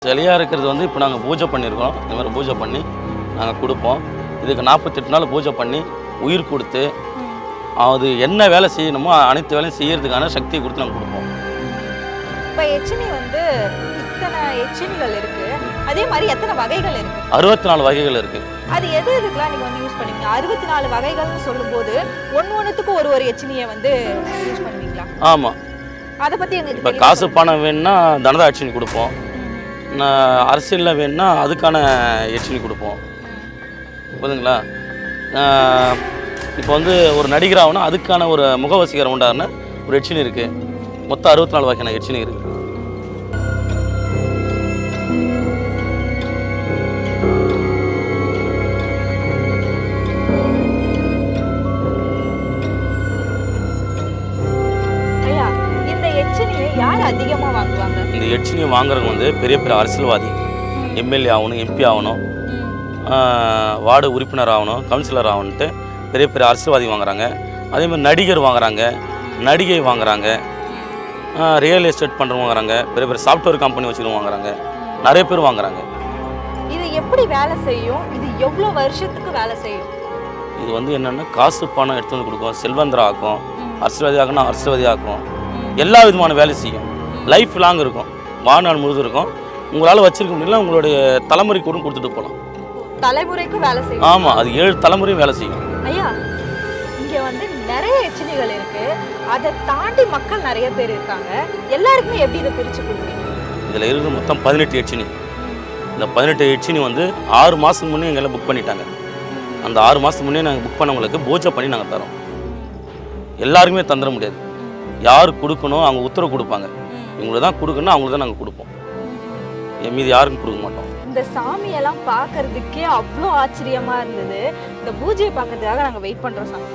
சிலையாக இருக்கிறது வந்து இப்போ நாங்கள் பூஜை பண்ணியிருக்கோம். இந்த மாதிரி பூஜை பண்ணி நாங்கள் கொடுப்போம். இதுக்கு 48 நாள் பூஜை பண்ணி உயிர் கொடுத்து அது என்ன வேலை செய்யணுமோ அனைத்து வேலையும் செய்யறதுக்கான சக்தியை கொடுத்து நாங்கள் கொடுப்போம். இப்போ எச்சினி வந்து இத்தனை எச்சினிகள் இருக்கு, அதே மாதிரி எத்தனை வகைகள் இருக்கு? 64 வகைகள் இருக்கு. அது எது இதுக்கெல்லாம் நீங்க வந்து யூஸ் பண்ணுவீங்க? 64 வகைகள்னு சொல்லும்போது ஒன்னொன்னுத்துக்கும் ஒரு எச்சினியை வந்து யூஸ் பண்ணுவீங்களா? ஆமாம். அதை பத்தி எங்களுக்கு இப்போ காசு பணம் வேணும்னா தனதா எச்சினி கொடுப்போம். அரசியலில் வேணும்னா அதுக்கான எச்சினி கொடுப்போம். புரியுதுங்களா? இப்போ வந்து ஒரு நடிகர் ஆகணும், அதுக்கான ஒரு முகவசீகரம் உண்டான ஒரு எச்சினி இருக்குது. மொத்தம் 64 வகையான எச்சினி இருக்குது. ஐயா, இந்த எச்சினியை யார் அதிகமாக வாங்குவாங்க? இந்த எச்சினியை வாங்குறவங்க வந்து பெரிய பெரிய அரசியல்வாதி, எம்எல்ஏ ஆகணும், எம்பி ஆகணும், வார்டு உறுப்பினர் ஆகணும், கவுன்சிலர் ஆகணுன்ட்டு பெரிய பெரிய அரசியல்வாதி வாங்குறாங்க. அதே மாதிரி நடிகர் வாங்குறாங்க, நடிகை வாங்குறாங்க, ரியல் எஸ்டேட் பண்ணுறவங்க வாங்குறாங்க, பெரிய பெரிய சாஃப்ட்வேர் கம்பெனி வச்சுருவங்க வாங்குறாங்க, நிறைய பேர் வாங்குறாங்க. இது எப்படி வேலை செய்யும்? இது எவ்வளோ வருஷத்துக்கு வேலை செய்யும்? இது வந்து என்னென்னா காசு பணம் எடுத்து வந்து கொடுக்கும், செல்வந்தர் ஆக்கும், அரசியல்வாதி ஆகணும், அரசியல்வாதி ஆக்கும், எல்லா விதமான வேலை செய்யும். லைஃப் லாங் இருக்கும், வாழ்நாள் முழுதும் இருக்கும். உங்களால் வச்சிருக்க முடியல, உங்களுடைய தலைமுறைக்கு கூட கொடுத்துட்டு போகலாம். தலைமுறைக்கு வேலை செய்யும். ஆமாம், அது 7 தலைமுறையும் வேலை செய்யும். ஐயா, இங்கே வந்து நிறைய எச்சினிகள் இருக்கு, அதை தாண்டி மக்கள் நிறைய பேர் இருக்காங்க. எல்லாருக்குமே எப்படி இதை பிரித்து கொடுக்குறீங்க? இதில் இருக்கிற மொத்தம் 18 எச்சினி. இந்த 18 எச்சினி வந்து 6 மாதத்துக்கு முன்னே எங்கெல்லாம் புக் பண்ணிட்டாங்க. அந்த 6 மாதத்துக்கு முன்னே நாங்கள் புக் பண்ணவங்களுக்கு பூஜை பண்ணி நாங்கள் தரோம். எல்லாருக்குமே தந்துட முடியாது. யார் கொடுக்கணும் அவங்க உத்தரவு கொடுப்பாங்க. இவங்களுக்கு தான் கொடுக்கணும், அவங்களுக்கு தான் நாங்கள் கொடுப்போம். மீதி யாருக்கும் கொடுக்க மாட்டோம். இந்த சாமியெல்லாம் பார்க்கறதுக்கே அவ்வளோ ஆச்சரியமா இருந்தது. இந்த பூஜையை பார்க்கறதுக்காக நாங்கள் வெயிட் பண்ணுறோம் சாமி.